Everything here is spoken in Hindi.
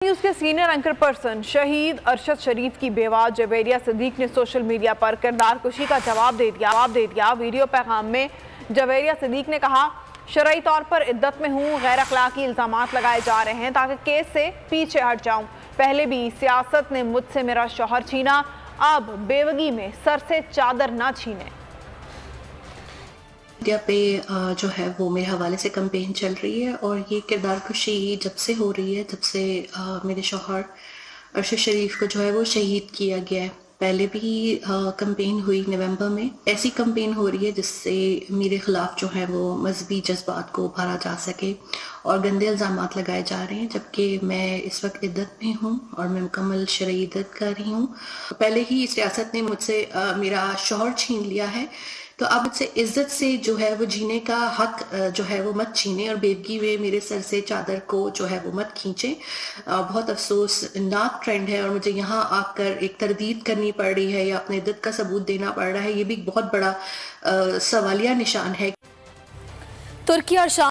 न्यूज़ के सीनियर एंकर पर्सन शहीद अरशद शरीफ की बेवा जवेरिया सिद्दीक ने सोशल मीडिया पर किरदार कुशी का जवाब दे दिया। वीडियो पैगाम में जवेरिया सिद्दीक ने कहा, शरई तौर पर इद्दत में हूँ, गैर अखलाकी इल्जामात लगाए जा रहे हैं ताकि केस से पीछे हट जाऊं। पहले भी सियासत ने मुझसे मेरा शौहर छीना, अब बेवगी में सर से चादर ना छीने। मीडिया पे जो है वो मेरे हवाले से कैंपेन चल रही है और ये किरदार कुशी जब से हो रही है, जब से मेरे शौहर अरशद शरीफ को जो है वो शहीद किया गया है। पहले भी कैंपेन हुई नवंबर में, ऐसी कैंपेन हो रही है जिससे मेरे खिलाफ जो है वो मजहबी जज्बात को उभारा जा सके और गंदे इल्जामात लगाए जा रहे हैं, जबकि मैं इस वक्त इद्दत में हूँ और मैं मुकम्मल शरई इद्दत कर रही हूँ। पहले ही सियासत ने मुझसे मेरा शौहर छीन लिया है, तो अब मुझसे इज्जत से जो है वो जीने का हक जो है वो मत छीने और बेदगी में मेरे सर से चादर को जो है वो मत खींचे। बहुत अफसोसनाक ट्रेंड है और मुझे यहाँ आकर एक तरदीद करनी पड़ रही है या अपने इद्दत का सबूत देना पड़ रहा है। ये भी बहुत बड़ा सवालिया निशान है। तुर्की और